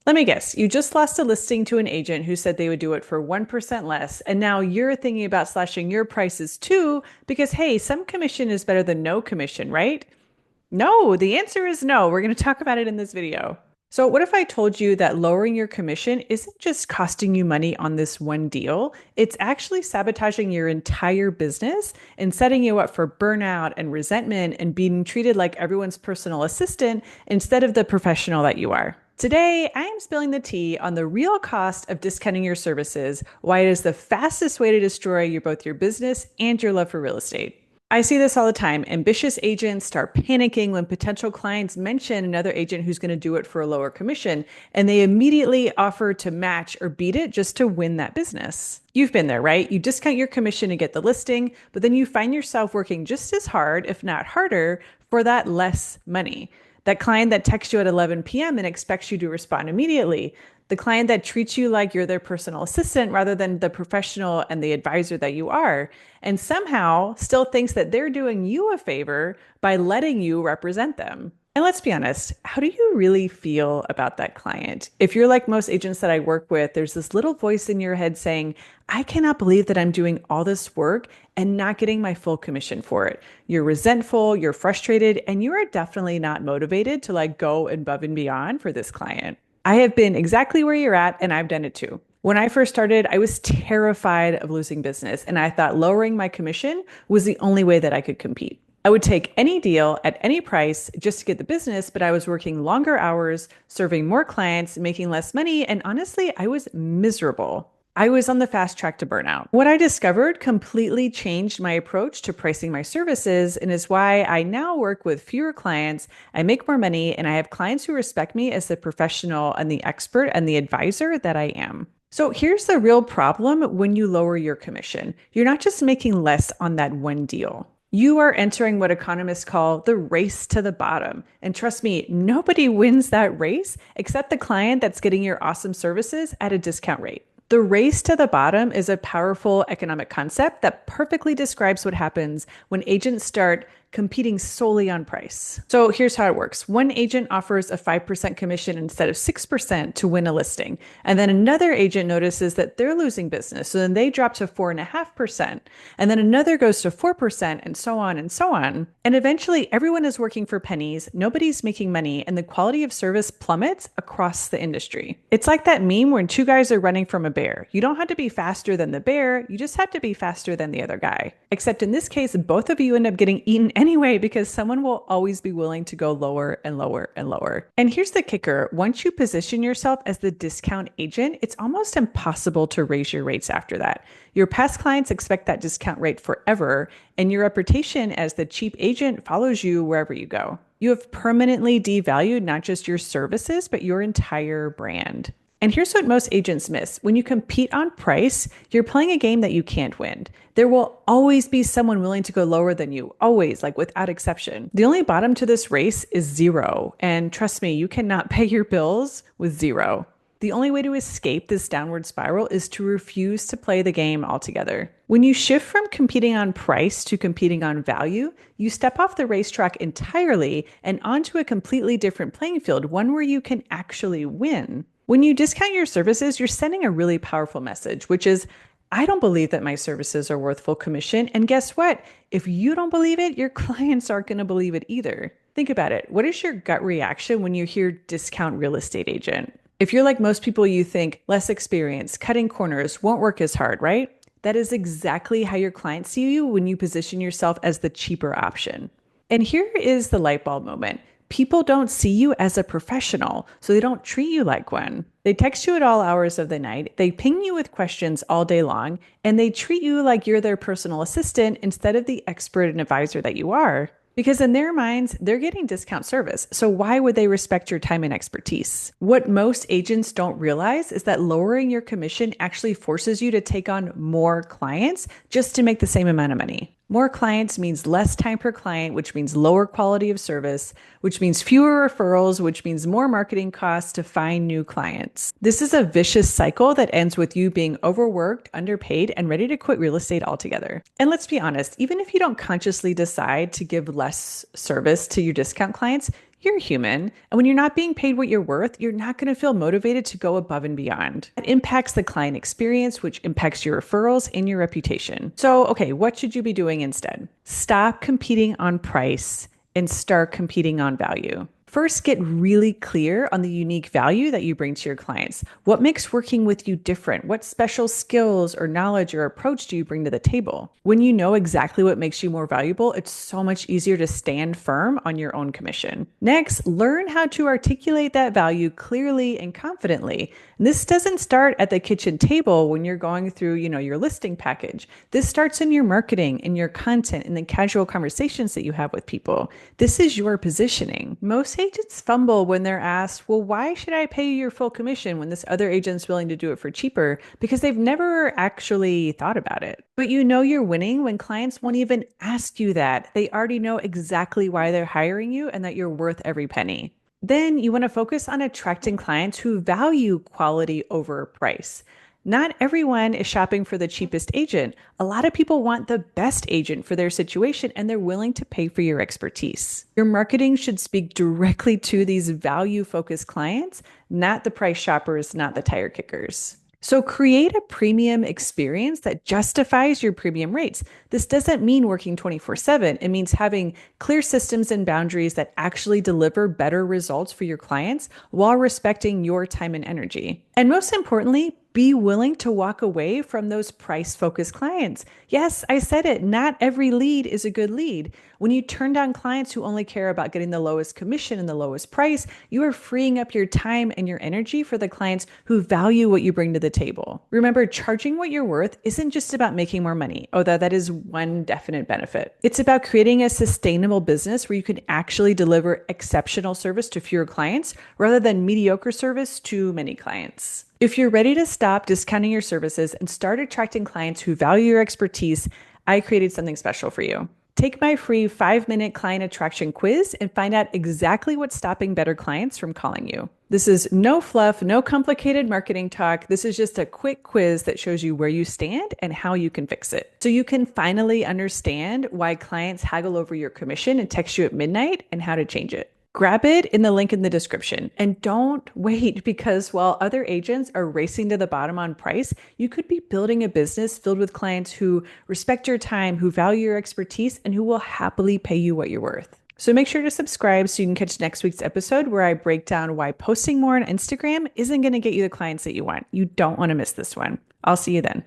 Let me guess, you just lost a listing to an agent who said they would do it for 1% less, and now you're thinking about slashing your prices too because, hey, some commission is better than no commission, right? No, the answer is no. We're going to talk about it in this video. So, what if I told you that lowering your commission isn't just costing you money on this one deal? It's actually sabotaging your entire business and setting you up for burnout and resentment and being treated like everyone's personal assistant instead of the professional that you are. Today, I am spilling the tea on the real cost of discounting your services, why it is the fastest way to destroy both your business and your love for real estate. I see this all the time. Ambitious agents start panicking when potential clients mention another agent who's going to do it for a lower commission, and they immediately offer to match or beat it just to win that business. You've been there, right? You discount your commission to get the listing, but then you find yourself working just as hard, if not harder, for that less money. That client that texts you at 11 p.m. and expects you to respond immediately. The client that treats you like you're their personal assistant rather than the professional and the advisor that you are, and somehow still thinks that they're doing you a favor by letting you represent them. And let's be honest, how do you really feel about that client? If you're like most agents that I work with, there's this little voice in your head saying, I cannot believe that I'm doing all this work and not getting my full commission for it. You're resentful, you're frustrated, and you are definitely not motivated to like go above and beyond for this client. I have been exactly where you're at, and I've done it too. When I first started, I was terrified of losing business, and I thought lowering my commission was the only way that I could compete. I would take any deal at any price just to get the business, but I was working longer hours, serving more clients, making less money, and honestly, I was miserable. I was on the fast track to burnout. What I discovered completely changed my approach to pricing my services and is why I now work with fewer clients, I make more money, and I have clients who respect me as the professional and the expert and the advisor that I am. So here's the real problem when you lower your commission. You're not just making less on that one deal. You are entering what economists call the race to the bottom. And trust me, nobody wins that race except the client that's getting your awesome services at a discount rate. The race to the bottom is a powerful economic concept that perfectly describes what happens when agents start competing solely on price. So here's how it works. One agent offers a 5% commission instead of 6% to win a listing. And then another agent notices that they're losing business. So then they drop to 4.5%. And then another goes to 4% and so on and so on. And eventually everyone is working for pennies. Nobody's making money and the quality of service plummets across the industry. It's like that meme when two guys are running from a bear. You don't have to be faster than the bear. You just have to be faster than the other guy. Except in this case, both of you end up getting eaten anyway, because someone will always be willing to go lower and lower and lower. And here's the kicker. Once you position yourself as the discount agent, it's almost impossible to raise your rates after that. Your past clients expect that discount rate forever, and your reputation as the cheap agent follows you wherever you go. You have permanently devalued not just your services, but your entire brand. And here's what most agents miss. When you compete on price, you're playing a game that you can't win. There will always be someone willing to go lower than you, always, like without exception. The only bottom to this race is zero. And trust me, you cannot pay your bills with zero. The only way to escape this downward spiral is to refuse to play the game altogether. When you shift from competing on price to competing on value, you step off the racetrack entirely and onto a completely different playing field, one where you can actually win. When you discount your services, you're sending a really powerful message, which is, I don't believe that my services are worth full commission. And guess what? If you don't believe it, your clients aren't going to believe it either. Think about it. What is your gut reaction when you hear discount real estate agent? If you're like most people, you think less experience, cutting corners, won't work as hard, right? That is exactly how your clients see you when you position yourself as the cheaper option. And here is the light bulb moment. People don't see you as a professional, so they don't treat you like one. They text you at all hours of the night, they ping you with questions all day long, and they treat you like you're their personal assistant instead of the expert and advisor that you are. Because in their minds, they're getting discount service. So why would they respect your time and expertise? What most agents don't realize is that lowering your commission actually forces you to take on more clients just to make the same amount of money. More clients means less time per client, which means lower quality of service, which means fewer referrals, which means more marketing costs to find new clients. This is a vicious cycle that ends with you being overworked, underpaid, and ready to quit real estate altogether. And let's be honest, even if you don't consciously decide to give less service to your discount clients, You're human. And when you're not being paid what you're worth, you're not going to feel motivated to go above and beyond. It impacts the client experience, which impacts your referrals and your reputation. So, okay, what should you be doing instead? Stop competing on price and start competing on value. First, get really clear on the unique value that you bring to your clients. What makes working with you different? What special skills or knowledge or approach do you bring to the table? When you know exactly what makes you more valuable, it's so much easier to stand firm on your own commission. Next, learn how to articulate that value clearly and confidently. And this doesn't start at the kitchen table when you're going through, your listing package. This starts in your marketing, in your content, in the casual conversations that you have with people. This is your positioning. Most agents fumble when they're asked, well, why should I pay you your full commission when this other agent's willing to do it for cheaper? Because they've never actually thought about it. But you know you're winning when clients won't even ask you that. They already know exactly why they're hiring you and that you're worth every penny. Then you want to focus on attracting clients who value quality over price. Not everyone is shopping for the cheapest agent. A lot of people want the best agent for their situation and they're willing to pay for your expertise. Your marketing should speak directly to these value focused clients, not the price shoppers, not the tire kickers. So create a premium experience that justifies your premium rates. This doesn't mean working 24/7. It means having clear systems and boundaries that actually deliver better results for your clients while respecting your time and energy. And most importantly, be willing to walk away from those price focused clients. Yes, I said it. Not every lead is a good lead. When you turn down clients who only care about getting the lowest commission and the lowest price, you are freeing up your time and your energy for the clients who value what you bring to the table. Remember, charging what you're worth isn't just about making more money, although that is one definite benefit. It's about creating a sustainable business where you can actually deliver exceptional service to fewer clients rather than mediocre service to many clients. If you're ready to stop discounting your services and start attracting clients who value your expertise, I created something special for you. Take my free 5-minute client attraction quiz and find out exactly what's stopping better clients from calling you. This is no fluff, no complicated marketing talk. This is just a quick quiz that shows you where you stand and how you can fix it. So you can finally understand why clients haggle over your commission and text you at midnight and how to change it. Grab it in the link in the description and don't wait, because while other agents are racing to the bottom on price, you could be building a business filled with clients who respect your time, who value your expertise, and who will happily pay you what you're worth. So make sure to subscribe so you can catch next week's episode where I break down why posting more on Instagram isn't going to get you the clients that you want. You don't want to miss this one. I'll see you then.